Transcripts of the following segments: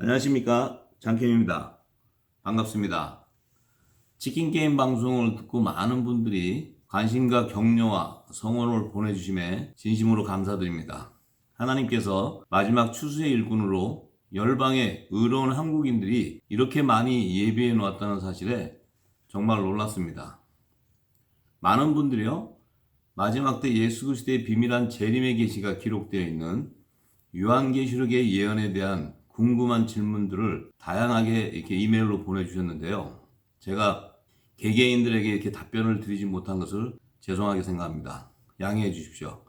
안녕하십니까, 장캠입니다. 반갑습니다. 치킨게임 방송을 듣고 많은 분들이 관심과 격려와 성원을 보내주심에 진심으로 감사드립니다. 하나님께서 마지막 추수의 일꾼으로 열방의 의로운 한국인들이 이렇게 많이 예비해 놓았다는 사실에 정말 놀랐습니다. 많은 분들이요, 마지막 때 예수 그리스도의 비밀한 재림의 계시가 기록되어 있는 요한계시록의 예언에 대한 궁금한 질문들을 다양하게 이렇게 이메일로 보내주셨는데요. 제가 개개인들에게 이렇게 답변을 드리지 못한 것을 죄송하게 생각합니다. 양해해 주십시오.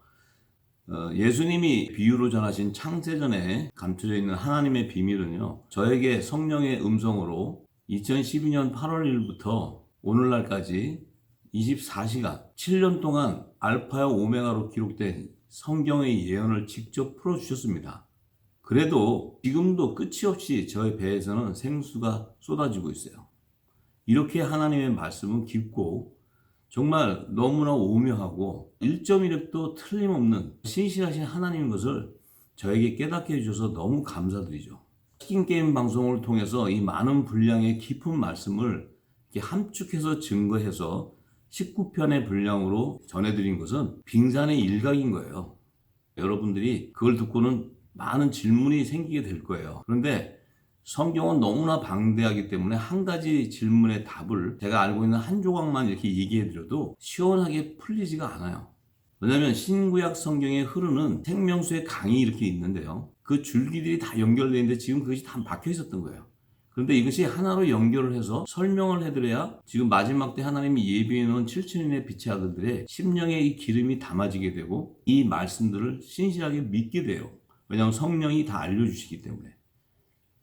예수님이 비유로 전하신 창세전에 감춰져 있는 하나님의 비밀은요, 저에게 성령의 음성으로 2012년 8월 1일부터 오늘날까지 24시간, 7년 동안 알파와 오메가로 기록된 성경의 예언을 직접 풀어주셨습니다. 그래도 지금도 끝이 없이 저의 배에서는 생수가 쏟아지고 있어요. 이렇게 하나님의 말씀은 깊고 정말 너무나 오묘하고 1.1획도 틀림없는 신실하신 하나님인 것을 저에게 깨닫게 해주셔서 너무 감사드리죠. 치킨게임 방송을 통해서 이 많은 분량의 깊은 말씀을 이렇게 함축해서 증거해서 19편의 분량으로 전해드린 것은 빙산의 일각인 거예요. 여러분들이 그걸 듣고는 많은 질문이 생기게 될 거예요. 그런데 성경은 너무나 방대하기 때문에 한 가지 질문의 답을 제가 알고 있는 한 조각만 이렇게 얘기해드려도 시원하게 풀리지가 않아요. 왜냐하면 신구약 성경에 흐르는 생명수의 강이 이렇게 있는데요. 그 줄기들이 다 연결되어 있는데 지금 그것이 다 막혀 있었던 거예요. 그런데 이것이 하나로 연결을 해서 설명을 해드려야 지금 마지막 때 하나님이 예비해 놓은 7천인의 빛의 아들들의 심령에 이 기름이 담아지게 되고 이 말씀들을 신실하게 믿게 돼요. 왜냐하면 성령이 다 알려주시기 때문에.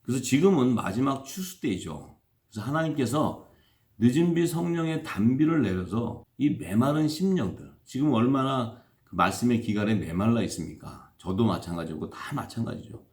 그래서 지금은 마지막 추수 때이죠. 그래서 하나님께서 늦은 비 성령의 단비를 내려서 이 메마른 심령들, 지금 얼마나 그 말씀의 기갈에 메말라 있습니까? 저도 마찬가지고 다 마찬가지죠.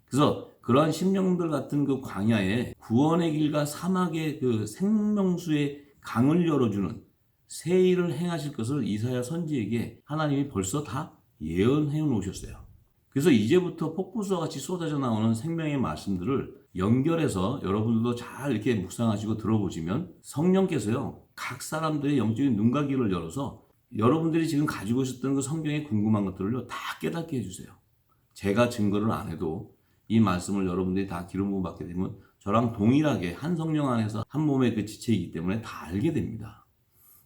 그래서 그러한 심령들 같은 그 광야에 구원의 길과 사막의 그 생명수의 강을 열어주는 새 일을 행하실 것을 이사야 선지에게 하나님이 벌써 다 예언해 놓으셨어요. 그래서 이제부터 폭포수와 같이 쏟아져 나오는 생명의 말씀들을 연결해서 여러분들도 잘 이렇게 묵상하시고 들어보시면 성령께서요, 각 사람들의 영적인 눈과 귀를 열어서 여러분들이 지금 가지고 있었던 그 성경에 궁금한 것들을요, 다 깨닫게 해주세요. 제가 증거를 안 해도 이 말씀을 여러분들이 다 기름 부음 받게 되면 저랑 동일하게 한 성령 안에서 한 몸의 그 지체이기 때문에 다 알게 됩니다.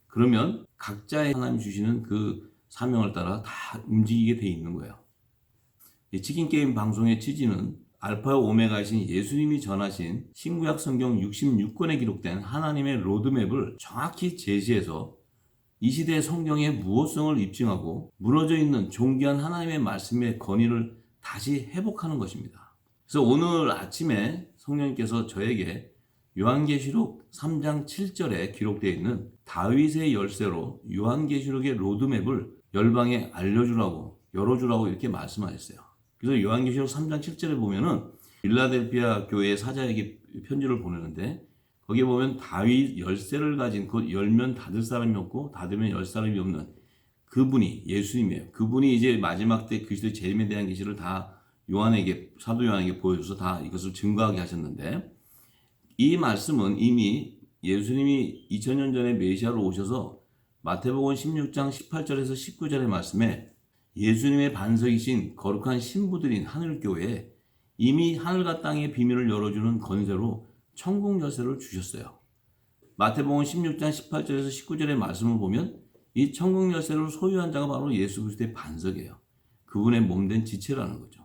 그러면 각자의 하나님 주시는 그 사명을 따라 다 움직이게 돼 있는 거예요. 이 치킨게임 방송의 취지는 알파와 오메가이신 예수님이 전하신 신구약 성경 66권에 기록된 하나님의 로드맵을 정확히 제시해서 이 시대의 성경의 무호성을 입증하고 무너져 있는 존귀한 하나님의 말씀의 권위를 다시 회복하는 것입니다. 그래서 오늘 아침에 성령님께서 저에게 요한계시록 3장 7절에 기록되어 있는 다윗의 열쇠로 요한계시록의 로드맵을 열방에 알려주라고 열어주라고 이렇게 말씀하셨어요. 그래서 요한계시록 3장 7절에 보면은 빌라델피아 교회의 사자에게 편지를 보내는데 거기에 보면 다윗 열쇠를 가진 곧 열면 닫을 사람이 없고 닫으면 열 사람이 없는 그분이 예수님이에요. 그분이 이제 마지막 때 그리스도의 재림에 대한 계시를 다 요한에게 사도 요한에게 보여줘서 다 이것을 증거하게 하셨는데 이 말씀은 이미 예수님이 2000년 전에 메시아로 오셔서 마태복음 16장 18절에서 19절의 말씀에 예수님의 반석이신 거룩한 신부들인 하늘교회에 이미 하늘과 땅의 비밀을 열어주는 권세로 천국 열쇠를 주셨어요. 마태복음 16장 18절에서 19절의 말씀을 보면 이 천국 열쇠를 소유한 자가 바로 예수 그리스도의 반석이에요. 그분의 몸된 지체라는 거죠.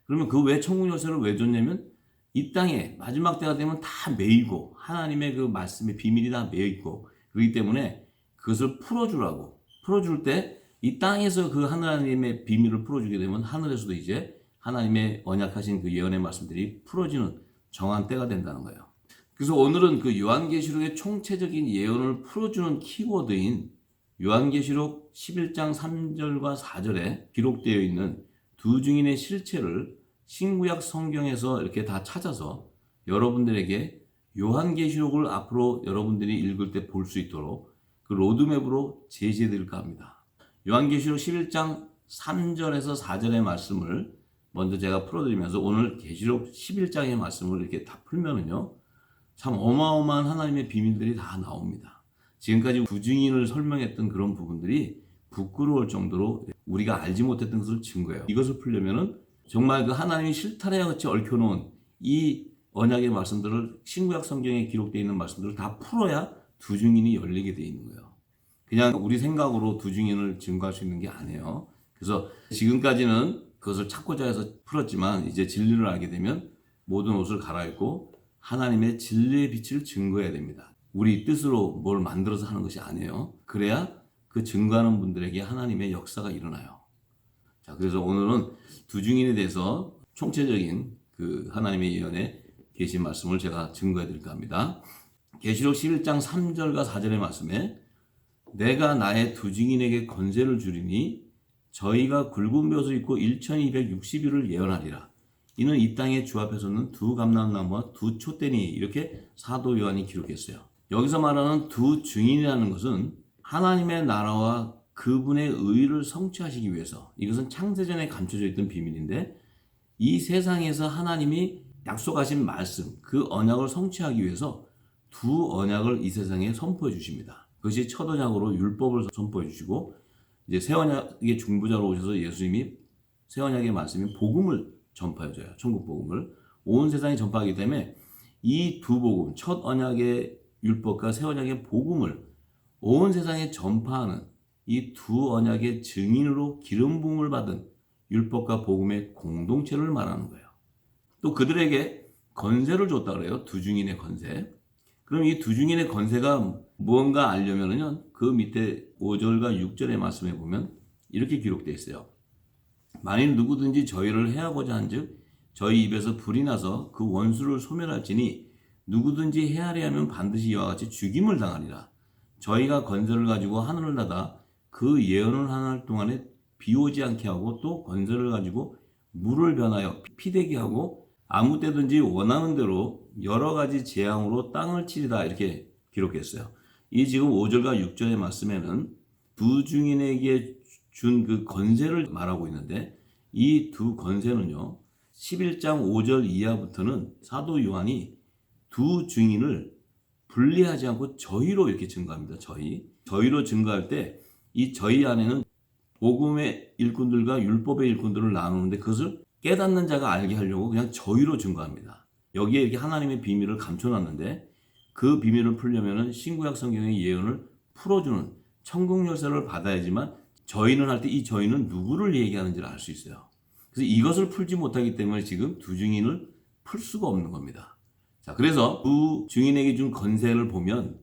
그러면 그 왜 천국 열쇠를 왜 줬냐면 이 땅에 마지막 때가 되면 다 매이고 하나님의 그 말씀의 비밀이 다 매이고 그렇기 때문에 그것을 풀어줄 때 이 땅에서 그 하나님의 비밀을 풀어주게 되면 하늘에서도 이제 하나님의 언약하신 그 예언의 말씀들이 풀어지는 정한 때가 된다는 거예요. 그래서 오늘은 그 요한계시록의 총체적인 예언을 풀어주는 키워드인 요한계시록 11장 3절과 4절에 기록되어 있는 두 증인의 실체를 신구약 성경에서 이렇게 다 찾아서 여러분들에게 요한계시록을 앞으로 여러분들이 읽을 때 볼 수 있도록 그 로드맵으로 제시해 드릴까 합니다. 요한계시록 11장 3절에서 4절의 말씀을 먼저 제가 풀어드리면서 오늘 계시록 11장의 말씀을 이렇게 다 풀면은요, 참 어마어마한 하나님의 비밀들이 다 나옵니다. 지금까지 부증인을 설명했던 그런 부분들이 부끄러울 정도로 우리가 알지 못했던 것을 증거해요. 이것을 풀려면은 정말 그 하나님이 실타래와 같이 얽혀놓은 이 언약의 말씀들을 신구약 성경에 기록되어 있는 말씀들을 다 풀어야 두 증인이 열리게 되어 있는 거예요. 그냥 우리 생각으로 두 증인을 증거할 수 있는 게 아니에요. 그래서 지금까지는 그것을 찾고자 해서 풀었지만 이제 진리를 알게 되면 모든 옷을 갈아입고 하나님의 진리의 빛을 증거해야 됩니다. 우리 뜻으로 뭘 만들어서 하는 것이 아니에요. 그래야 그 증거하는 분들에게 하나님의 역사가 일어나요. 자, 그래서 오늘은 두 증인에 대해서 총체적인 그 하나님의 예언에 계신 말씀을 제가 증거해 드릴까 합니다. 계시록 11장 3절과 4절의 말씀에 내가 나의 두 증인에게 권세를 주리니 저희가 굵은 벼슬 입고 1260일을 예언하리라. 이는 이 땅의 주 앞에서는 두 감람나무와 두 촛대니 이렇게 사도 요한이 기록했어요. 여기서 말하는 두 증인이라는 것은 하나님의 나라와 그분의 의를 성취하시기 위해서, 이것은 창세전에 감춰져 있던 비밀인데 이 세상에서 하나님이 약속하신 말씀, 그 언약을 성취하기 위해서 두 언약을 이 세상에 선포해 주십니다. 그것이 첫 언약으로 율법을 선포해 주시고 이제 새 언약의 중보자로 오셔서 예수님이 새 언약의 말씀인 복음을 전파해 줘요. 천국 복음을 온 세상에 전파하기 때문에 이 두 복음, 첫 언약의 율법과 새 언약의 복음을 온 세상에 전파하는 이 두 언약의 증인으로 기름 부음을 받은 율법과 복음의 공동체를 말하는 거예요. 또 그들에게 권세를 줬다 그래요. 두 증인의 권세. 그럼 이 두 증인의 권세가 무언가 알려면은요, 그 밑에 5절과 6절의 말씀에 보면 이렇게 기록되어 있어요. 만일 누구든지 저희를 해하고자 한즉 저희 입에서 불이 나서 그 원수를 소멸할지니 누구든지 해하려 하면 반드시 이와 같이 죽임을 당하리라. 저희가 권세를 가지고 하늘을 닫아 그 예언을 하는 동안에 비 오지 않게 하고 또 권세를 가지고 물을 변하여 피되게 하고 아무 때든지 원하는 대로 여러 가지 재앙으로 땅을 치리다 이렇게 기록했어요. 이 지금 5절과 6절의 말씀에는 두 증인에게 준 그 권세를 말하고 있는데 이 두 권세는요, 11장 5절 이하부터는 사도 요한이 두 증인을 분리하지 않고 저희로 이렇게 증거합니다. 저희로 증거할 때 이 저희 안에는 복음의 일꾼들과 율법의 일꾼들을 나누는데 그것을 깨닫는 자가 알게 하려고 그냥 저희로 증거합니다. 여기에 이렇게 하나님의 비밀을 감춰놨는데 그 비밀을 풀려면은 신구약 성경의 예언을 풀어주는 천국 열쇠를 받아야지만 저희는 할 때 이 저희는 누구를 얘기하는지를 알 수 있어요. 그래서 이것을 풀지 못하기 때문에 지금 두 증인을 풀 수가 없는 겁니다. 자, 그래서 두 증인에게 준 권세를 보면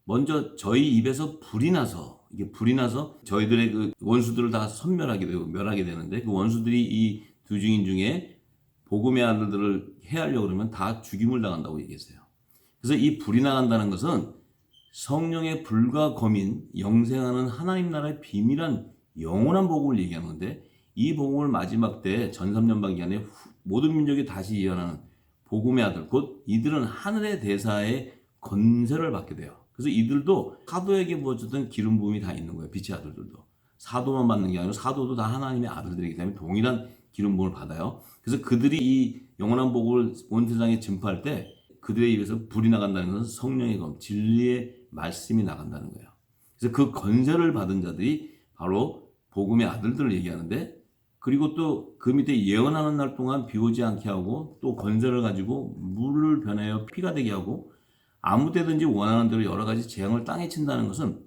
먼저 저희 입에서 불이 나서 저희들의 그 원수들을 다 선멸하게 되고 멸하게 되는데 그 원수들이 이 두 증인 중에 복음의 아들들을 해하려고 그러면 다 죽임을 당한다고 얘기했어요. 그래서 이 불이 나간다는 것은 성령의 불과 검인 영생하는 하나님 나라의 비밀한 영원한 복음을 얘기하는 건데 이 복음을 마지막 때 전삼년방 기간에 모든 민족이 다시 예언하는 복음의 아들 곧 이들은 하늘의 대사의 권세를 받게 돼요. 그래서 이들도 사도에게 부어졌던 기름 부음이 다 있는 거예요. 빛의 아들들도. 사도만 받는 게 아니고 사도도 다 하나님의 아들들이기 때문에 동일한 기름 부음을 받아요. 그래서 그들이 이 영원한 복음을 온 세상에 전파할 때 그들의 입에서 불이 나간다는 것은 성령의 검, 진리의 말씀이 나간다는 거예요. 그래서 그 권세를 받은 자들이 바로 복음의 아들들을 얘기하는데 그리고 또 그 밑에 예언하는 날 동안 비 오지 않게 하고 또 권세를 가지고 물을 변하여 피가 되게 하고 아무 때든지 원하는 대로 여러 가지 재앙을 땅에 친다는 것은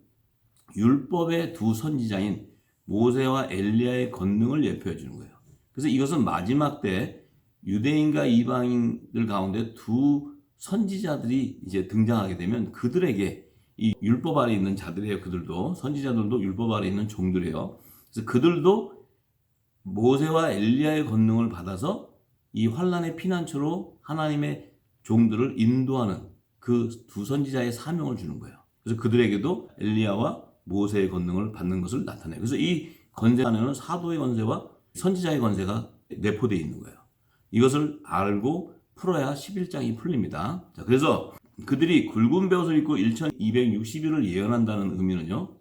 율법의 두 선지자인 모세와 엘리야의 권능을 예표해 주는 거예요. 그래서 이것은 마지막 때 유대인과 이방인들 가운데 두 선지자들이 이제 등장하게 되면 그들에게 이 율법 아래 있는 자들이에요. 그들도 선지자들도 율법 아래 있는 종들이에요. 그래서 그들도 모세와 엘리야의 권능을 받아서 이 환란의 피난처로 하나님의 종들을 인도하는 그 두 선지자의 사명을 주는 거예요. 그래서 그들에게도 엘리야와 모세의 권능을 받는 것을 나타내요. 그래서 이 권세 안에는 사도의 권세와 선지자의 권세가 내포되어 있는 거예요. 이것을 알고 풀어야 11장이 풀립니다. 자, 그래서 그들이 굵은 벼슬을 입고 1260일을 예언한다는 의미는요,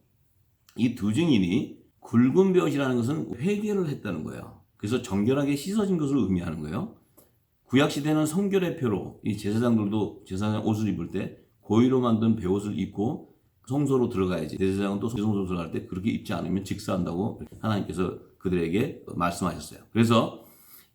이 두 증인이 굵은 벼이라는 것은 회개를 했다는 거예요. 그래서 정결하게 씻어진 것을 의미하는 거예요. 구약 시대는 성결의 표로 이 제사장들도 제사장 옷을 입을 때 고의로 만든 베옷을 입고 성소로 들어가야지. 제사장은 또 성소로 들어갈 때 그렇게 입지 않으면 직사한다고 하나님께서 그들에게 말씀하셨어요. 그래서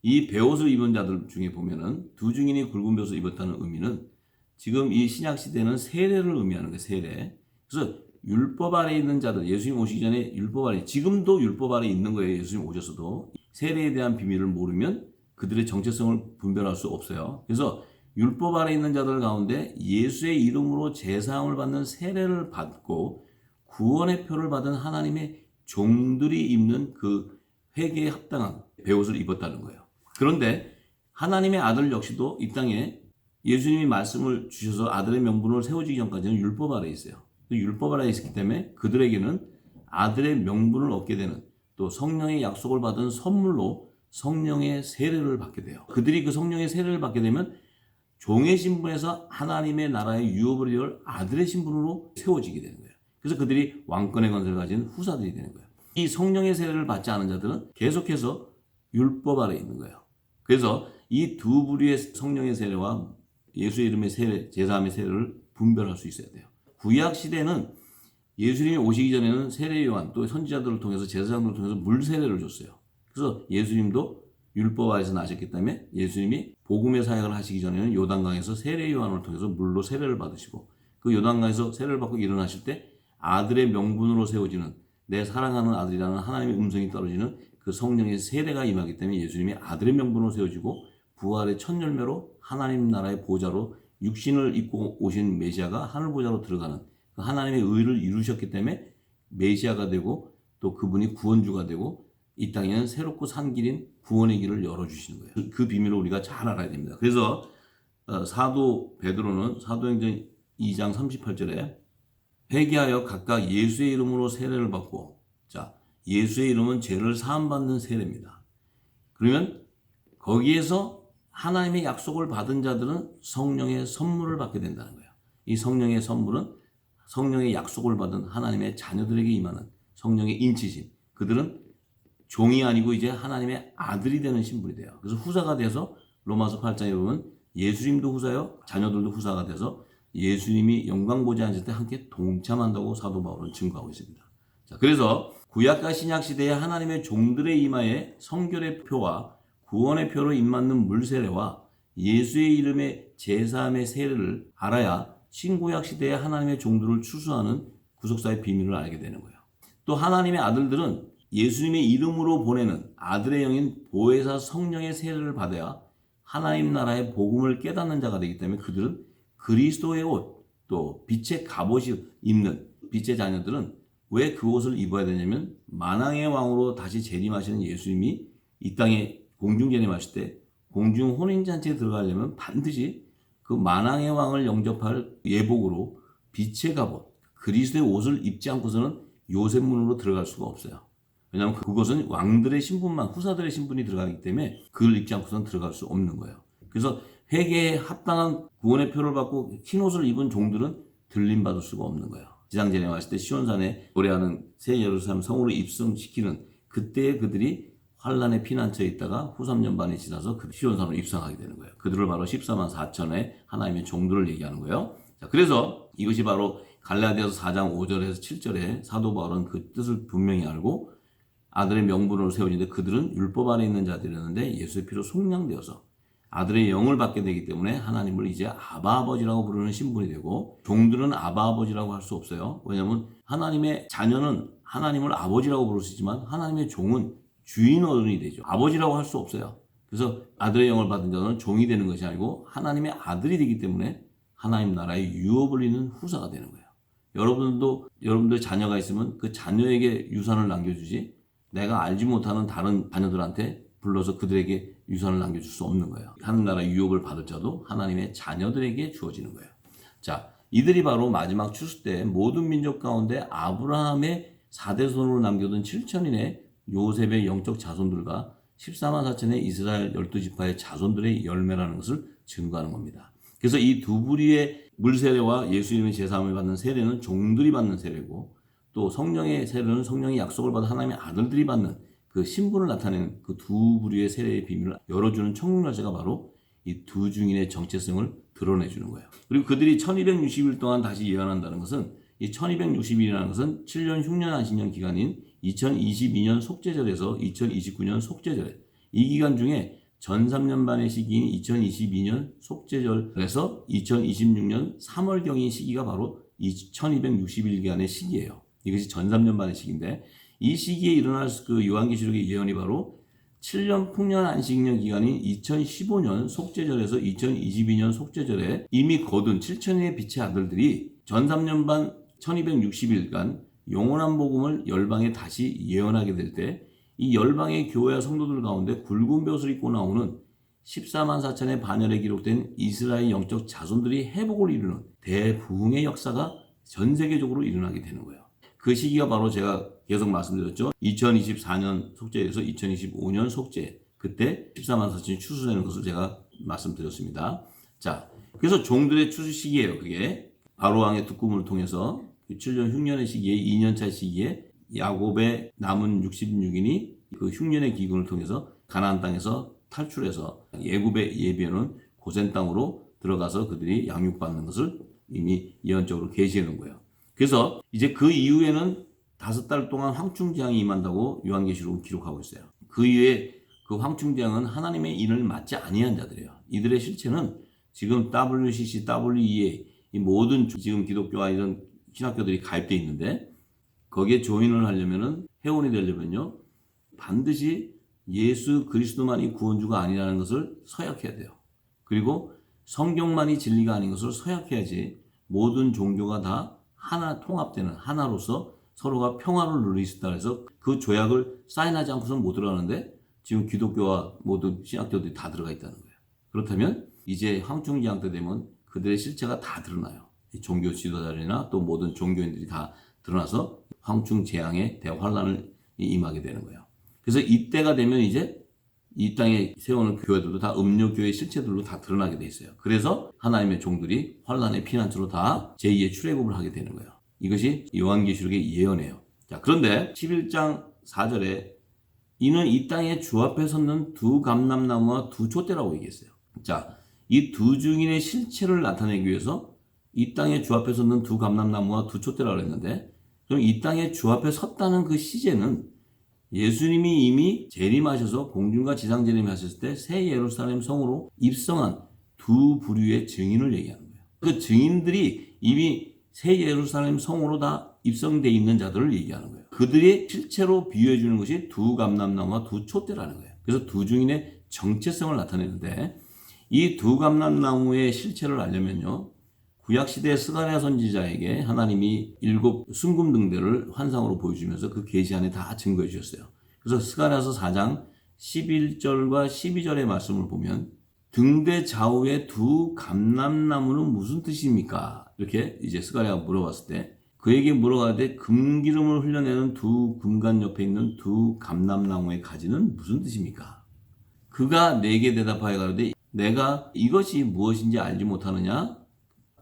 이 베옷을 입은 자들 중에 보면은 두 증인이 굵은 베옷을 입었다는 의미는 지금 이 신약 시대는 세례를 의미하는 거예요. 세례. 그래서 율법 아래 있는 자들, 예수님 오시기 전에 율법 아래, 지금도 율법 아래 있는 거예요. 예수님 오셔서도 세례에 대한 비밀을 모르면 그들의 정체성을 분별할 수 없어요. 그래서 율법 아래 있는 자들 가운데 예수의 이름으로 제사함을 받는 세례를 받고 구원의 표를 받은 하나님의 종들이 입는 그 회개에 합당한 베옷을 입었다는 거예요. 그런데 하나님의 아들 역시도 이 땅에 예수님이 말씀을 주셔서 아들의 명분을 세워지기 전까지는 율법 아래에 있어요. 율법 아래에 있었기 때문에 그들에게는 아들의 명분을 얻게 되는 또 성령의 약속을 받은 선물로 성령의 세례를 받게 돼요. 그들이 그 성령의 세례를 받게 되면 종의 신분에서 하나님의 나라의 유업을 이룰 아들의 신분으로 세워지게 되는 거예요. 그래서 그들이 왕권의 권세를 가진 후사들이 되는 거예요. 이 성령의 세례를 받지 않은 자들은 계속해서 율법 아래에 있는 거예요. 그래서 이 두 부류의 성령의 세례와 예수의 이름의 세례, 제사함의 세례를 분별할 수 있어야 돼요. 구약 시대는 예수님이 오시기 전에는 세례 요한 또 선지자들을 통해서 제사장들을 통해서 물 세례를 줬어요. 그래서 예수님도 율법 아래에서 나셨기 때문에 예수님이 복음의 사역을 하시기 전에는 요단강에서 세례 요한을 통해서 물로 세례를 받으시고 그 요단강에서 세례를 받고 일어나실 때 아들의 명분으로 세워지는 내 사랑하는 아들이라는 하나님의 음성이 떨어지는 그 성령의 세례가 임하기 때문에 예수님이 아들의 명분으로 세워지고 부활의 첫 열매로 하나님 나라의 보좌로 육신을 입고 오신 메시아가 하늘 보좌로 들어가는 그 하나님의 의를 이루셨기 때문에 메시아가 되고 또 그분이 구원주가 되고 이 땅에는 새롭고 산 길인 구원의 길을 열어주시는 거예요. 그 비밀을 우리가 잘 알아야 됩니다. 그래서 사도 베드로는 사도행전 2장 38절에 회개하여 각각 예수의 이름으로 세례를 받고 자 예수의 이름은 죄를 사함받는 세례입니다. 그러면 거기에서 하나님의 약속을 받은 자들은 성령의 선물을 받게 된다는 거예요. 이 성령의 선물은 성령의 약속을 받은 하나님의 자녀들에게 임하는 성령의 인치심. 그들은 종이 아니고 이제 하나님의 아들이 되는 신분이 돼요. 그래서 후사가 돼서 로마서 8장에 보면 예수님도 후사요, 자녀들도 후사가 돼서 예수님이 영광 보좌에 앉을 때 함께 동참한다고 사도 바울은 증거하고 있습니다. 자, 그래서 구약과 신약 시대에 하나님의 종들의 이마에 성결의 표와 구원의 표로 입맞는 물세례와 예수의 이름의 제사함의 세례를 알아야 신구약 시대에 하나님의 종들을 추수하는 구속사의 비밀을 알게 되는 거예요. 또 하나님의 아들들은 예수님의 이름으로 보내는 아들의 영인 보혜사 성령의 세례를 받아야 하나님 나라의 복음을 깨닫는 자가 되기 때문에 그들은 그리스도의 옷, 또 빛의 갑옷이 입는 빛의 자녀들은 왜 그 옷을 입어야 되냐면 만왕의 왕으로 다시 재림하시는 예수님이 이 땅에 공중 재림하실 때 공중 혼인잔치에 들어가려면 반드시 그 만왕의 왕을 영접할 예복으로 빛의 갑옷, 그리스도의 옷을 입지 않고서는 요셉문으로 들어갈 수가 없어요. 왜냐하면 그것은 왕들의 신분만, 후사들의 신분이 들어가기 때문에 그걸 입지 않고서는 들어갈 수 없는 거예요. 그래서 회개에 합당한 구원의 표를 받고 흰 옷을 입은 종들은 들림받을 수가 없는 거예요. 지상전에 왔을 때 시온산에 노래하는 새 예루살렘 성으로 입성시키는 그때에 그들이 환란의 피난처에 있다가 후 3년 반이 지나서 그 시온산으로 입성하게 되는 거예요. 그들을 바로 14만 4천의 하나님의 종들을 얘기하는 거예요. 자, 그래서 이것이 바로 갈라디아서 4장 5절에서 7절에 사도 바울은 그 뜻을 분명히 알고 아들의 명분으로 세워지는데 그들은 율법 안에 있는 자들이었는데 예수의 피로 속량되어서 아들의 영을 받게 되기 때문에 하나님을 이제 아바 아버지라고 부르는 신분이 되고 종들은 아바 아버지라고 할 수 없어요. 왜냐하면 하나님의 자녀는 하나님을 아버지라고 부를 수 있지만 하나님의 종은 주인 어른이 되죠. 아버지라고 할 수 없어요. 그래서 아들의 영을 받은 자는 종이 되는 것이 아니고 하나님의 아들이 되기 때문에 하나님 나라의 유업을 잇는 후사가 되는 거예요. 여러분들 자녀가 있으면 그 자녀에게 유산을 남겨주지 내가 알지 못하는 다른 자녀들한테 불러서 그들에게 유산을 남겨줄 수 없는 거예요. 하나님 나라의 유업을 받을 자도 하나님의 자녀들에게 주어지는 거예요. 자, 이들이 바로 마지막 추수 때 모든 민족 가운데 아브라함의 4대손으로 남겨둔 7천인의 요셉의 영적 자손들과 14만 4천의 이스라엘 12지파의 자손들의 열매라는 것을 증거하는 겁니다. 그래서 이 두 부류의 물세례와 예수님의 제사함을 받는 세례는 종들이 받는 세례고 또 성령의 세례는 성령의 약속을 받은 하나님의 아들들이 받는 그 신분을 나타내는 그 두 부류의 세례의 비밀을 열어주는 천국 열쇠가 바로 이 두 증인의 정체성을 드러내주는 거예요. 그리고 그들이 1260일 동안 다시 예언한다는 것은 이 1260일이라는 것은 7년 흉년 안식년 기간인 2022년 속죄절에서 2029년 속죄절에 이 기간 중에 전 3년반의 시기인 2022년 속죄절에서 2026년 3월경인 시기가 바로 이 1260일간의 시기예요. 이것이 전 3년반의 시기인데 이 시기에 일어날 그 요한계시록의 예언이 바로 7년 풍년 안식년 기간인 2015년 속죄절에서 2022년 속죄절에 이미 거둔 7천의 빛의 아들들이 전 3년반 1260일간 영원한 복음을 열방에 다시 예언하게 될 때 이 열방의 교회와 성도들 가운데 굵은 벼슬 입고 나오는 14만 4천의 반열에 기록된 이스라엘 영적 자손들이 회복을 이루는 대부흥의 역사가 전 세계적으로 일어나게 되는 거예요. 그 시기가 바로 제가 계속 말씀드렸죠. 2024년 속죄에서 2025년 속죄, 그때 14만 4천이 추수되는 것을 제가 말씀드렸습니다. 자, 그래서 종들의 추수 시기예요. 그게 바로왕의 특구문을 통해서 7년 흉년의 시기에 2년차 시기에 야곱의 남은 66인이 그 흉년의 기근을 통해서 가나안 땅에서 탈출해서 예굽의 예비하는 고센 땅으로 들어가서 그들이 양육받는 것을 이미 예언적으로 계시해 놓은 거예요. 그래서 이제 그 이후에는 5달 동안 황충재앙이 임한다고 요한계시록은 기록하고 있어요. 그 이후에 그 황충재앙은 하나님의 인을 맡지 아니한 자들이에요. 이들의 실체는 지금 WCC, WEA 이 모든 지금 기독교와 이런 신학교들이 가입되어 있는데 거기에 조인을 하려면은 회원이 되려면요 반드시 예수 그리스도만이 구원주가 아니라는 것을 서약해야 돼요. 그리고 성경만이 진리가 아닌 것을 서약해야지 모든 종교가 다 하나 통합되는 하나로서 서로가 평화를 누릴 수 있다 해서 그 조약을 사인하지 않고서는 못 들어가는데 지금 기독교와 모든 신학교들이 다 들어가 있다는 거예요. 그렇다면 이제 황충재앙 때 되면 그들의 실체가 다 드러나요. 종교 지도자들이나 또 모든 종교인들이 다 드러나서 황충재앙의 대환란을 임하게 되는 거예요. 그래서 이때가 되면 이제 이 땅에 세우는 교회들도 다 음료교회 실체들로 다 드러나게 돼 있어요. 그래서 하나님의 종들이 환란의 피난처로 다 제2의 출애굽을 하게 되는 거예요. 이것이 요한계시록의 예언이에요. 자, 그런데 11장 4절에 이는 이 땅에 주 앞에 섰는 두 감람나무와 두 촛대라고 얘기했어요. 자, 이 두 증인의 실체를 나타내기 위해서 이 땅에 주 앞에 섰는 두 감람나무와 두 촛대라고 했는데 그럼 이 땅에 주 앞에 섰다는 그 시제는 예수님이 이미 재림하셔서 공중과 지상 재림하셨을 때 새 예루살렘 성으로 입성한 두 부류의 증인을 얘기하는 거예요. 그 증인들이 이미 새 예루살렘 성으로 다 입성되어 있는 자들을 얘기하는 거예요. 그들이 실체로 비유해 주는 것이 두 감람나무와 두 촛대라는 거예요. 그래서 두 증인의 정체성을 나타내는데 이 두 감람나무의 실체를 알려면요. 구약시대 스가랴 선지자에게 하나님이 7 순금등대를 환상으로 보여주면서 그 계시 안에 다 증거해 주셨어요. 그래서 스가랴서 4장 11절과 12절의 말씀을 보면 등대 좌우의 두 감람나무는 무슨 뜻입니까? 이렇게 이제 스가랴가 물어봤을 때 그에게 물어가되 금기름을 흘려내는 두 금관 옆에 있는 두 감람나무의 가지는 무슨 뜻입니까? 그가 내게 대답하여 가로되 내가 이것이 무엇인지 알지 못하느냐?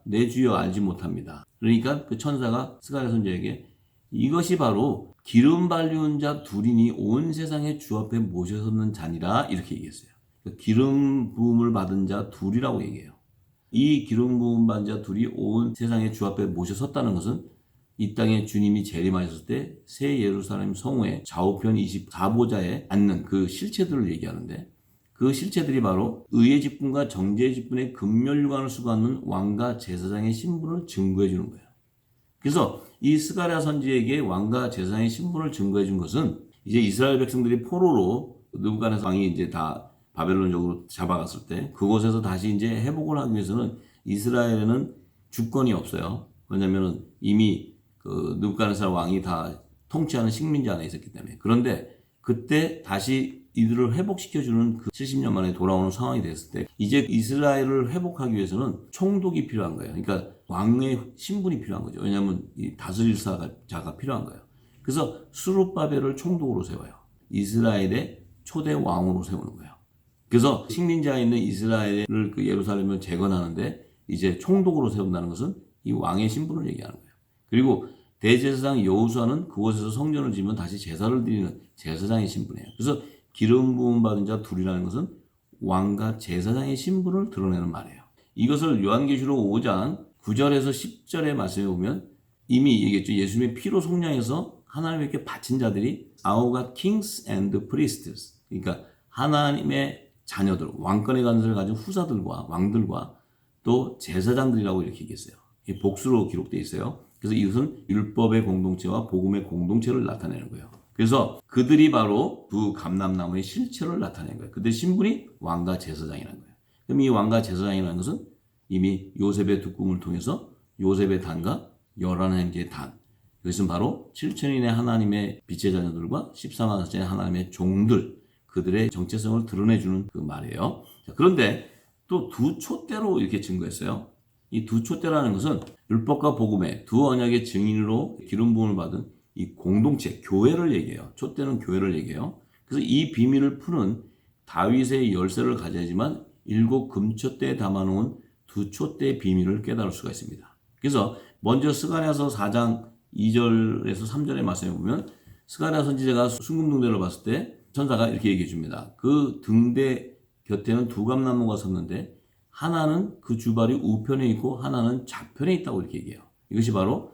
내 주여 알지 못합니다. 그러니까 그 천사가 스가랴 선지자에게 이것이 바로 기름 발리운 자 둘이니 온 세상의 주 앞에 모셔섰는 자니라 이렇게 얘기했어요. 기름 부음을 받은 자 둘이라고 얘기해요. 이 기름 부음 받은 자 둘이 온 세상의 주 앞에 모셔섰다는 것은 이 땅에 주님이 재림하셨을 때 새 예루살렘 성호의 좌우편 24보좌에 앉는 그 실체들을 얘기하는데 그 실체들이 바로 의의 직분과 정죄의 직분의 근멸유관을 수고하는 왕과 제사장의 신분을 증거해 주는 거예요. 그래서 이 스가랴 선지에게 왕과 제사장의 신분을 증거해 준 것은 이제 이스라엘 백성들이 포로로 느부갓네살 왕이 이제 다 바벨론적으로 잡아갔을 때 그곳에서 다시 이제 회복을 하기 위해서는 이스라엘에는 주권이 없어요. 왜냐면은 이미 그 느부갓네살 왕이 다 통치하는 식민지 안에 있었기 때문에. 그런데 그때 다시 이들을 회복시켜주는 그 70년 만에 돌아오는 상황이 됐을 때 이제 이스라엘을 회복하기 위해서는 총독이 필요한 거예요. 그러니까 왕의 신분이 필요한 거죠. 왜냐하면 이 다스릴 자가 필요한 거예요. 그래서 스룹바벨을 총독으로 세워요. 이스라엘의 초대 왕으로 세우는 거예요. 그래서 식민지하에 있는 이스라엘을 그 예루살렘을 재건하는데 이제 총독으로 세운다는 것은 이 왕의 신분을 얘기하는 거예요. 그리고 대제사장 여호수아는 그곳에서 성전을 지으면 다시 제사를 드리는 제사장의 신분이에요. 그래서 기름 부음 받은 자 둘이라는 것은 왕과 제사장의 신분을 드러내는 말이에요. 이것을 요한계시록 5장 9절에서 10절의 말씀에 보면 이미 얘기했죠. 예수님의 피로 속량해서 하나님께 바친 자들이 Our God Kings and Priests, 그러니까 하나님의 자녀들, 왕권의 관세를 가진 후사들과 왕들과 또 제사장들이라고 이렇게 얘기했어요. 복수로 기록되어 있어요. 그래서 이것은 율법의 공동체와 복음의 공동체를 나타내는 거예요. 그래서 그들이 바로 두 감람나무의 실체를 나타내는 거예요. 그들의 신분이 왕과 제사장이라는 거예요. 그럼 이 왕과 제사장이라는 것은 이미 요셉의 두 꿈을 통해서 요셉의 단과 열한 개의 단, 이것은 바로 7천인의 하나님의 빛의 자녀들과 14만 4천의 하나님의 종들, 그들의 정체성을 드러내주는 그 말이에요. 자, 그런데 또 두 촛대로 이렇게 증거했어요. 이 두 촛대라는 것은 율법과 복음의 두 언약의 증인으로 기름 부음을 받은 이 공동체, 교회를 얘기해요. 촛대는 교회를 얘기해요. 그래서 이 비밀을 푸는 다윗의 열쇠를 가져야지만 7 금촛대에 담아놓은 두 촛대의 비밀을 깨달을 수가 있습니다. 그래서 먼저 스가랴서 4장 2절에서 3절의 말씀에 보면 스가랴 선지자가 순금 등대를 봤을 때 천사가 이렇게 얘기해 줍니다. 그 등대 곁에는 두 감나무가 섰는데 하나는 그 주발이 우편에 있고 하나는 좌편에 있다고 이렇게 얘기해요. 이것이 바로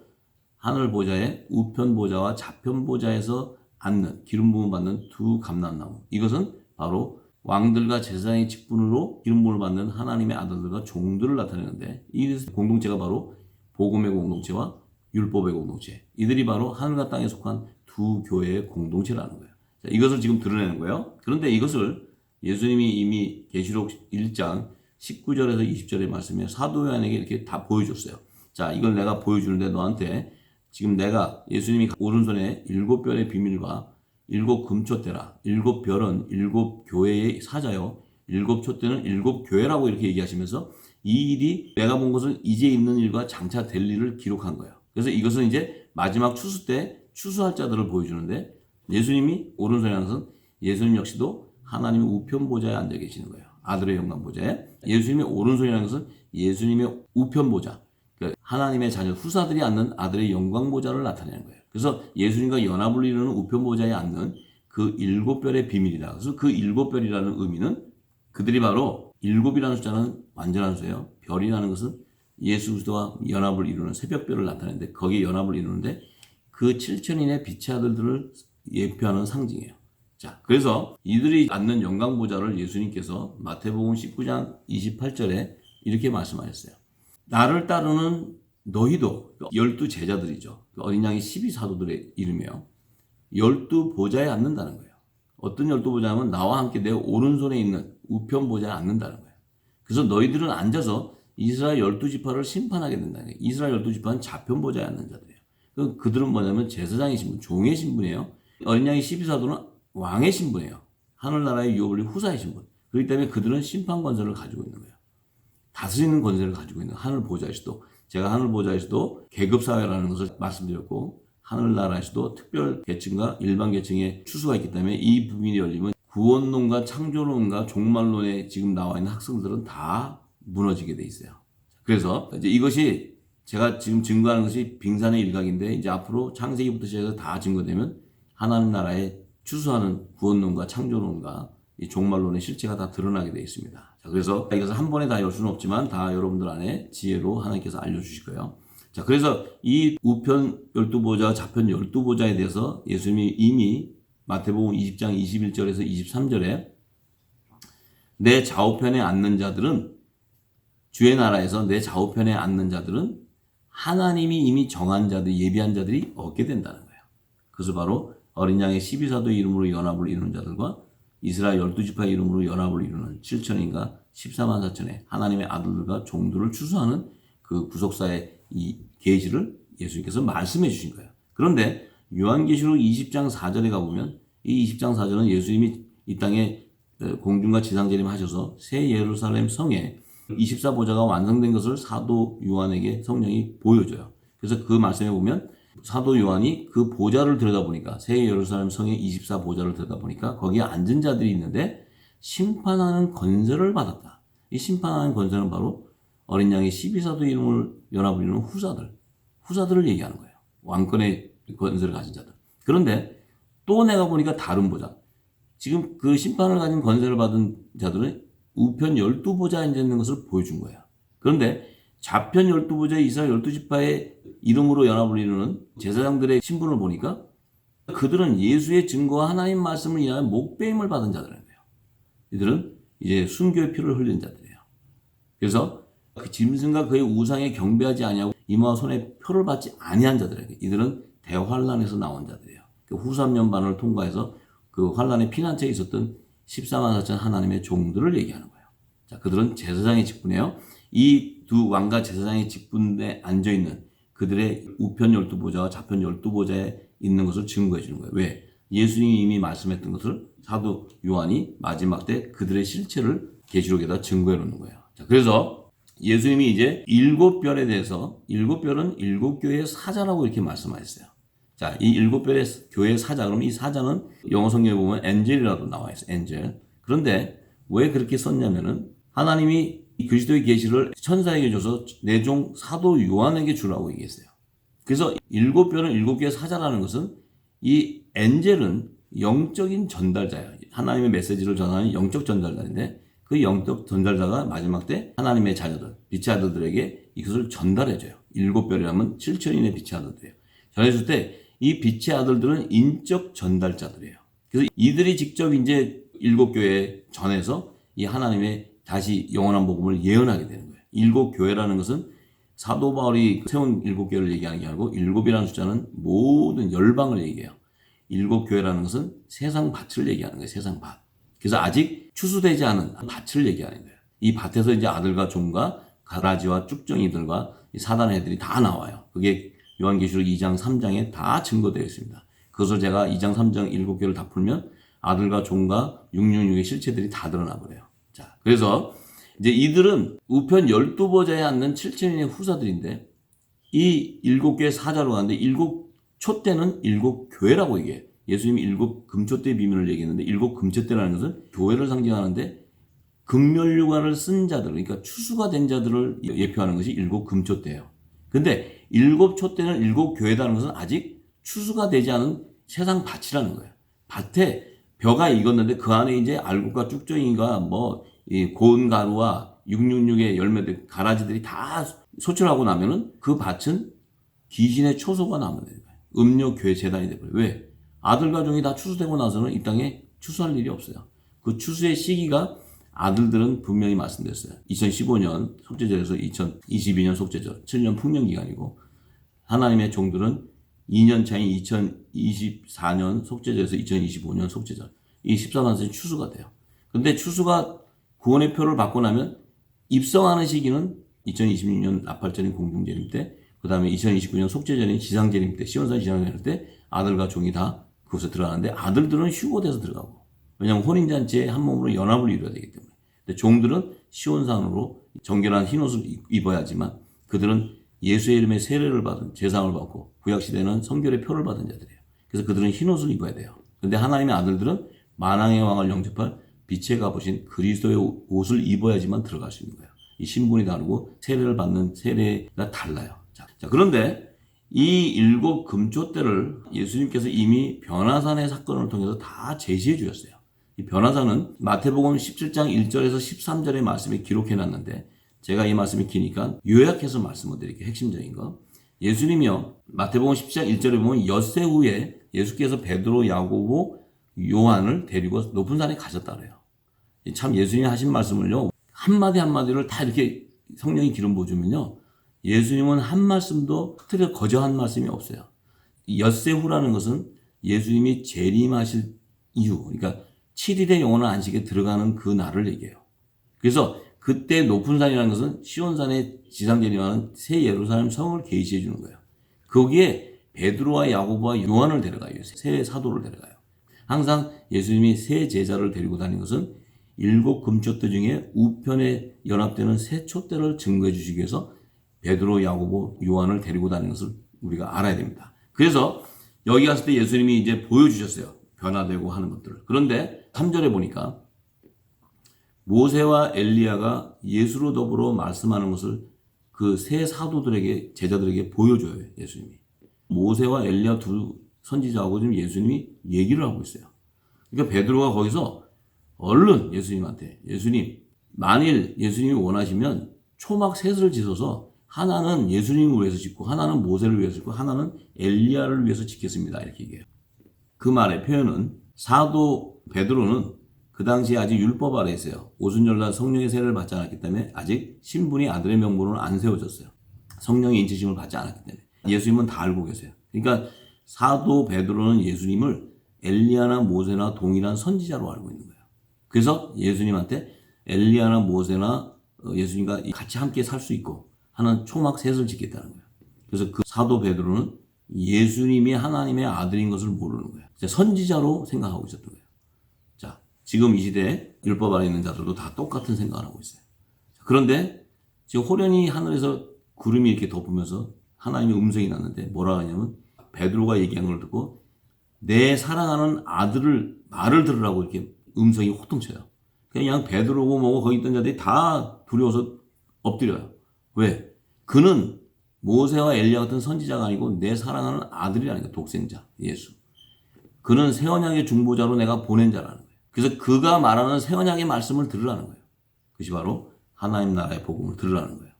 하늘 보좌의 우편 보좌와 좌편 보좌에서 앉는 기름 부음 받는 두 감람나무. 이것은 바로 왕들과 제사장의 직분으로 기름 부음을 받는 하나님의 아들들과 종들을 나타내는데 이 공동체가 바로 복음의 공동체와 율법의 공동체. 이들이 바로 하늘과 땅에 속한 두 교회의 공동체라는 거예요. 자, 이것을 지금 드러내는 거예요. 그런데 이것을 예수님이 이미 계시록 1장 19절에서 20절의 말씀에 사도 요한에게 이렇게 다 보여줬어요. 자, 이걸 내가 보여주는데 너한테 지금 내가 예수님이 오른손에 7별의 비밀과 7 금촛대라. 7별은 7 교회의 사자요. 7 촛대는 7 교회라고 이렇게 얘기하시면서 이 일이 내가 본 것은 이제 있는 일과 장차 될 일을 기록한 거예요. 그래서 이것은 이제 마지막 추수 때 추수할 자들을 보여주는데 예수님이 오른손에 앉은 것은 예수님 역시도 하나님의 우편 보좌에 앉아 계시는 거예요. 아들의 영광 보좌에. 예수님의 오른손이라는 것은 예수님의 우편 보좌. 그러니까 하나님의 자녀 후사들이 앉는 아들의 영광 보좌를 나타내는 거예요. 그래서 예수님과 연합을 이루는 우편 보좌에 앉는 그 7별의 비밀이다. 그래서 그 7별이라는 의미는 그들이 바로 7이라는 숫자는 완전한 수예요. 별이라는 것은 예수 그리스도와 연합을 이루는 새벽별을 나타내는데 거기에 연합을 이루는데 그 7천인의 빛의 아들들을 예표하는 상징이에요. 자, 그래서 이들이 앉는 영광 보좌를 예수님께서 마태복음 19장 28절에 이렇게 말씀하셨어요. 나를 따르는 너희도 12 제자들이죠. 어린 양의 12사도들의 이름이에요. 12 보좌에 앉는다는 거예요. 어떤 12 보좌냐면 나와 함께 내 오른손에 있는 우편 보좌에 앉는다는 거예요. 그래서 너희들은 앉아서 이스라엘 12지파를 심판하게 된다는 거예요. 이스라엘 12지파는 좌편 보좌에 앉는 자들이에요. 그들은 뭐냐면 제사장의 신분, 종의 신분이에요. 어린 양의 12사도는 왕의 신분이에요. 하늘나라의 유업을 후사의 신분. 그렇기 때문에 그들은 심판 권세를 가지고 있는 거예요. 다스리는 권세를 가지고 있는 하늘 보좌에서도 제가 하늘 보좌에서도 계급사회라는 것을 말씀드렸고 하늘나라에서도 특별 계층과 일반 계층의 추수가 있기 때문에 이 부분이 열리면 구원론과 창조론과 종말론에 지금 나와 있는 학생들은 다 무너지게 돼 있어요. 그래서 이제 이것이 제가 지금 증거하는 것이 빙산의 일각인데 이제 앞으로 창세기부터 시작해서 다 증거되면 하나님 나라에 추수하는 구원론과 창조론과 이 종말론의 실체가 다 드러나게 되어 있습니다. 자, 그래서 이것을 한 번에 다 열 수는 없지만 다 여러분들 안에 지혜로 하나님께서 알려주실 거예요. 자, 그래서 이 우편 12보좌, 좌편 12보좌에 대해서 예수님이 이미 마태복음 20장 21절에서 23절에 내 좌우편에 앉는 자들은 주의 나라에서 내 좌우편에 앉는 자들은 하나님이 이미 정한 자들, 예비한 자들이 얻게 된다는 거예요. 그래서 바로 어린 양의 12사도 이름으로 연합을 이루는 자들과 이스라엘 12지파의 이름으로 연합을 이루는 7천인가 14만 4천의 하나님의 아들들과 종들을 추수하는 그 구속사의 이 계시를 예수님께서 말씀해 주신 거예요. 그런데 요한계시록 20장 4절에 가보면 이 20장 4절은 예수님이 이 땅에 공중과 지상재림 하셔서 새 예루살렘 성에 24보좌가 완성된 것을 사도 요한에게 성령이 보여줘요. 그래서 그 말씀에 보면 사도 요한이 그 보좌를 들여다보니까 새 예루살렘 성의 24보좌를 들여다보니까 거기에 앉은 자들이 있는데 심판하는 권세를 받았다. 이 심판하는 권세는 바로 어린 양의 12사도 이름을 연합을 이루는 후사들을 얘기하는 거예요. 왕권의 권세를 가진 자들. 그런데 또 내가 보니까 다른 보좌. 지금 그 심판을 가진 권세를 받은 자들은 우편 12보좌에 앉아 있는 것을 보여준 거예요. 그런데 좌편 12보좌 이스라엘 12지파의 이름으로 연합을 이루는 제사장들의 신분을 보니까 그들은 예수의 증거와 하나님 말씀을 위하여 목배임을 받은 자들이에요. 이들은 이제 순교의 피를 흘린 자들이에요. 그래서 그 짐승과 그의 우상에 경배하지 아니하고 이마와 손에 표를 받지 아니한 자들에게 이들은 대환란에서 나온 자들이에요. 그 후 3년반을 통과해서 그 환란의 피난처에 있었던 14만 4천 하나님의 종들을 얘기하는 거예요. 자, 그들은 제사장의 직분이에요. 이 두 왕과 제사장의 직분에 앉아있는 그들의 우편 12보좌와 좌편 12보좌에 있는 것을 증거해 주는 거예요. 왜? 예수님이 이미 말씀했던 것을 사도 요한이 마지막 때 그들의 실체를 계시록에다 증거해 놓는 거예요. 자, 그래서 예수님이 이제 7별에 대해서 7별은 7교회의 사자라고 이렇게 말씀하셨어요. 자, 이 7별의 교회의 사자, 그러면 이 사자는 영어 성경에 보면 엔젤이라도 나와 있어요. 엔젤. 그런데 왜 그렇게 썼냐면은 하나님이 이 그리스도의 계시를 천사에게 줘서 내 종 사도 요한에게 주라고 얘기했어요. 그래서 7별은 7개의 사자라는 것은 이 엔젤은 영적인 전달자예요. 하나님의 메시지를 전하는 영적 전달자인데 그 영적 전달자가 마지막 때 하나님의 자녀들, 빛의 아들들에게 이것을 전달해줘요. 7별이라면 7천인의 빛의 아들들이에요. 전해줄 때 이 빛의 아들들은 인적 전달자들이에요. 그래서 이들이 직접 이제 7교회에 전해서 이 하나님의 다시 영원한 복음을 예언하게 되는 거예요. 7교회라는 것은 사도 바울이 세운 7교회를 얘기하는 게 아니고 7이라는 숫자는 모든 열방을 얘기해요. 7교회라는 것은 세상 밭을 얘기하는 거예요. 세상 밭. 그래서 아직 추수되지 않은 밭을 얘기하는 거예요. 이 밭에서 이제 아들과 종과 가라지와 쭉정이들과 사단의 애들이 다 나와요. 그게 요한계시록 2장 3장에 다 증거되어 있습니다. 그것을 제가 2장 3장 7개를 다 풀면 아들과 종과 666의 실체들이 다 드러나 버려요. 자, 그래서 이제 이들은 우편 12보좌에 앉는 7천인의 후사들인데 이 7개의 사자로 가는데 7초 때는 7교회라고 얘기해요. 예수님이 7금초대의 비밀을 얘기했는데 7금초대라는 것은 교회를 상징하는데 금면류관을 쓴 자들, 그러니까 추수가 된 자들을 예표하는 것이 7금초대예요. 근데 7초 때는 7교회라는 것은 아직 추수가 되지 않은 세상 밭이라는 거예요. 밭에 벼가 익었는데 그 안에 이제 알곡과 쭉정이가 뭐 고운 가루와 666의 열매들, 가라지들이 다 소출하고 나면은 그 밭은 귀신의 초소가 나면 되는 거예요. 음료 교회 재단이 되버려요. 왜? 아들과 종이 다 추수되고 나서는 이 땅에 추수할 일이 없어요. 그 추수의 시기가 아들들은 분명히 말씀드렸어요. 2015년 속죄절에서 2022년 속죄절, 7년 풍년기간이고 하나님의 종들은 2년 차인 2024년 속죄절에서 2025년 속죄절, 이 14만세의 추수가 돼요. 근데 추수가 구원의 표를 받고 나면 입성하는 시기는 2026년 나팔절인 공중재림 때, 그 다음에 2029년 속죄절인 지상재림 때, 시온산 지상재림 때 아들과 종이 다 그곳에 들어가는데 아들들은 휴고돼서 들어가고, 왜냐하면 혼인잔치에 한 몸으로 연합을 이루어야 되기 때문에. 근데 종들은 시온산으로 정결한 흰옷을 입어야지만 그들은 예수의 이름의 세례를 받은 제상을 받고 구약시대는 성결의 표를 받은 자들이에요. 그래서 그들은 흰옷을 입어야 돼요. 근데 하나님의 아들들은 만왕의 왕을 영접할 빛에 가보신 그리스도의 옷을 입어야지만 들어갈 수 있는 거예요. 이 신분이 다르고 세례를 받는 세례가 달라요. 자, 그런데 이 7금초대를 예수님께서 이미 변화산의 사건을 통해서 다 제시해 주셨어요. 이 변화산은 마태복음 17장 1절에서 13절의 말씀에 기록해 놨는데 제가 이 말씀이 기니까 요약해서 말씀을 드릴게요. 핵심적인 거. 예수님이요. 마태복음 17장 1절에 보면 엿새 후에 예수께서 베드로, 야고보, 요한을 데리고 높은 산에 가셨다 그래요. 참 예수님이 하신 말씀을요. 한마디 한마디를 다 이렇게 성령이 기름 부어주면요. 예수님은 한 말씀도 틀려 거저한 말씀이 없어요. 엿새 후라는 것은 예수님이 재림하실 이후, 그러니까 7일의 영원한 안식에 들어가는 그 날을 얘기해요. 그래서 그때 높은 산이라는 것은 시온산의 지상재림하는 새 예루살렘 성을 계시해 주는 거예요. 거기에 베드로와 야고보와 요한을 데려가요. 새 사도를 데려가요. 항상 예수님이 새 제자를 데리고 다니는 것은 7금초대 중에 우편에 연합되는 새 촛대를 증거해 주시기 위해서 베드로, 야고보, 요한을 데리고 다니는 것을 우리가 알아야 됩니다. 그래서 여기 갔을 때 예수님이 이제 보여주셨어요. 변화되고 하는 것들을. 그런데 3절에 보니까 모세와 엘리야가 예수로 더불어 말씀하는 것을 그 새 사도들에게, 제자들에게 보여줘요. 예수님이. 모세와 엘리야 두 선지자하고 지금 예수님이 얘기를 하고 있어요. 그러니까 베드로가 거기서 얼른 예수님한테, 예수님, 만일 예수님이 원하시면 초막 셋을 지어서 하나는 예수님을 위해서 짓고 하나는 모세를 위해서 짓고 하나는 엘리야를 위해서 짓겠습니다. 이렇게 얘기해요. 그 말의 표현은 사도 베드로는 그 당시에 아직 율법 아래 있어요. 오순절날 성령의 세례를 받지 않았기 때문에 아직 신분이 아들의 명분으로 안 세워졌어요. 성령의 인치심을 받지 않았기 때문에. 예수님은 다 알고 계세요. 그러니까 사도 베드로는 예수님을 엘리야나 모세나 동일한 선지자로 알고 있는 거예요. 그래서 예수님한테 엘리야나 모세나 예수님과 같이 함께 살 수 있고 하는 초막 셋을 짓겠다는 거예요. 그래서 그 사도 베드로는 예수님이 하나님의 아들인 것을 모르는 거예요. 선지자로 생각하고 있었던 거예요. 자, 지금 이 시대에 율법 아래 있는 자들도 다 똑같은 생각을 하고 있어요. 그런데 지금 호련히 하늘에서 구름이 이렇게 덮으면서 하나님의 음성이 났는데 뭐라 하냐면 베드로가 얘기한 걸 듣고 내 사랑하는 아들을 말을 들으라고 이렇게 음성이 호통쳐요. 그냥 베드로고 뭐고 거기 있던 자들이 다 두려워서 엎드려요. 왜? 그는 모세와 엘리야 같은 선지자가 아니고 내 사랑하는 아들이라는 거예요. 독생자 예수. 그는 새 언약의 중보자로 내가 보낸 자라는 거예요. 그래서 그가 말하는 새 언약의 말씀을 들으라는 거예요. 그것이 바로 하나님 나라의 복음을 들으라는 거예요.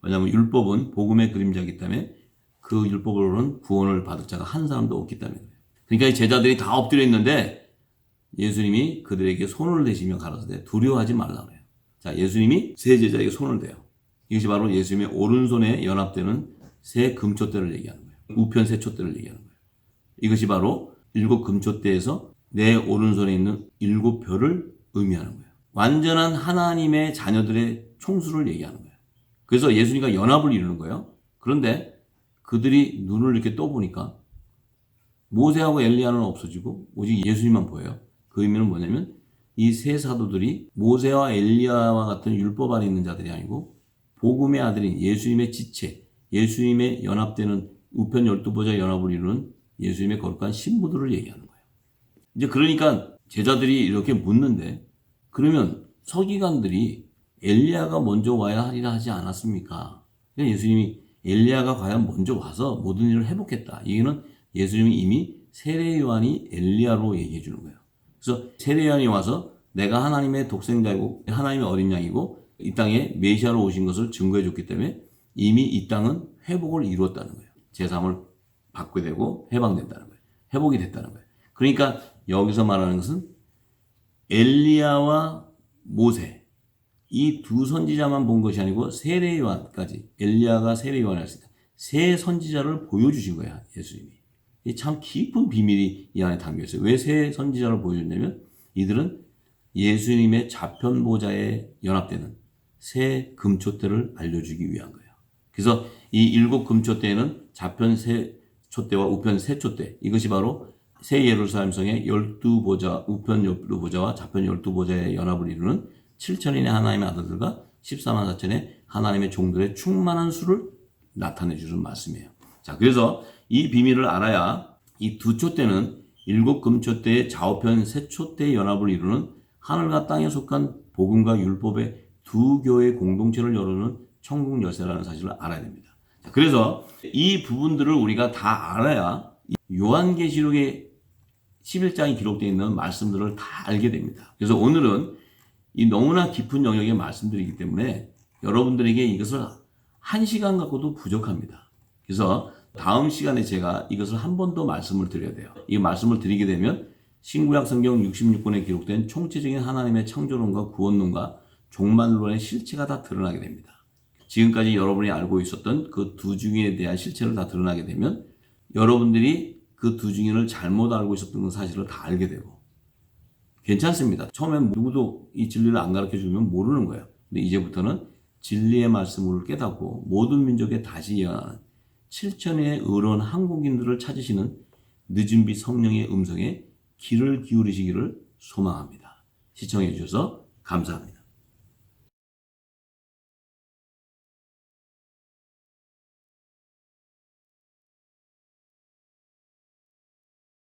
왜냐하면 율법은 복음의 그림자이기 때문에 그 율법으로는 구원을 받을 자가 한 사람도 없기 때문에 그래요. 그러니까 이 제자들이 다 엎드려 있는데 예수님이 그들에게 손을 대시며 가라사대 두려워하지 말라 그래요. 자, 예수님이 세 제자에게 손을 대요. 이것이 바로 예수님의 오른손에 연합되는 세 금촛대를 얘기하는 거예요. 우편 세 촛대를 얘기하는 거예요. 이것이 바로 일곱 금촛대에서 내 오른손에 있는 일곱 별을 의미하는 거예요. 완전한 하나님의 자녀들의 총수를 얘기하는 거예요. 그래서 예수님과 연합을 이루는 거예요. 그런데 그들이 눈을 이렇게 떠보니까 모세하고 엘리야는 없어지고 오직 예수님만 보여요. 그 의미는 뭐냐면 이 세 사도들이 모세와 엘리야와 같은 율법 안에 있는 자들이 아니고 복음의 아들인 예수님의 지체, 예수님의 연합되는 우편 12보좌 연합을 이루는 예수님의 거룩한 신부들을 얘기하는 거예요. 이제 그러니까 제자들이 이렇게 묻는데 그러면 서기관들이 엘리야가 먼저 와야 하리라 하지 않았습니까? 예수님이 엘리야가 과연 먼저 와서 모든 일을 회복했다. 이게는 예수님이 이미 세례 요한이 엘리야로 얘기해 주는 거예요. 그래서 세례 요한이 와서 내가 하나님의 독생자이고 하나님의 어린 양이고 이 땅에 메시아로 오신 것을 증거해 줬기 때문에 이미 이 땅은 회복을 이루었다는 거예요. 제3을 받게 되고 해방된다는 거예요. 회복이 됐다는 거예요. 그러니까 여기서 말하는 것은 엘리야와 모세 이 두 선지자만 본 것이 아니고 세례 요한까지 엘리야가 세례 요한을 했으니까 세 선지자를 보여주신 거야 예수님이. 이 참 깊은 비밀이 이 안에 담겨 있어요. 왜 세 선지자를 보여줬냐면 이들은 예수님의 좌편보좌에 연합되는 새 금촛대를 알려주기 위한 거예요. 그래서 이 일곱 금촛대에는 좌편 세 촛대와 우편 세 촛대 이것이 바로 새 예루살렘 성의 12보좌, 우편 12보좌와 좌편 12보좌의 연합을 이루는 7천인의 하나님의 아들들과 14만 4천의 하나님의 종들의 충만한 수를 나타내 주는 말씀이에요. 자, 그래서 이 비밀을 알아야 이 두 촛대는 일곱 금촛대의 좌우편 세 촛대의 연합을 이루는 하늘과 땅에 속한 복음과 율법의 두 교회의 공동체를 이루는 천국 열쇠라는 사실을 알아야 됩니다. 자, 그래서 이 부분들을 우리가 다 알아야 요한계시록의 11장에 기록되어 있는 말씀들을 다 알게 됩니다. 그래서 오늘은 이 너무나 깊은 영역의 말씀들이기 때문에 여러분들에게 이것을 1시간 갖고도 부족합니다. 그래서 다음 시간에 제가 이것을 한 번 더 말씀을 드려야 돼요. 이 말씀을 드리게 되면 신구약 성경 66권에 기록된 총체적인 하나님의 창조론과 구원론과 종말론의 실체가 다 드러나게 됩니다. 지금까지 여러분이 알고 있었던 그 두 증인에 대한 실체를 다 드러나게 되면 여러분들이 그 두 증인을 잘못 알고 있었던 사실을 다 알게 되고 괜찮습니다. 처음엔 누구도 이 진리를 안 가르쳐 주면 모르는 거예요. 근데 이제부터는 진리의 말씀을 깨닫고 모든 민족에 다시 예언하는 7천의 의로운 한국인들을 찾으시는 늦은 빛 성령의 음성에 귀를 기울이시기를 소망합니다. 시청해 주셔서 감사합니다.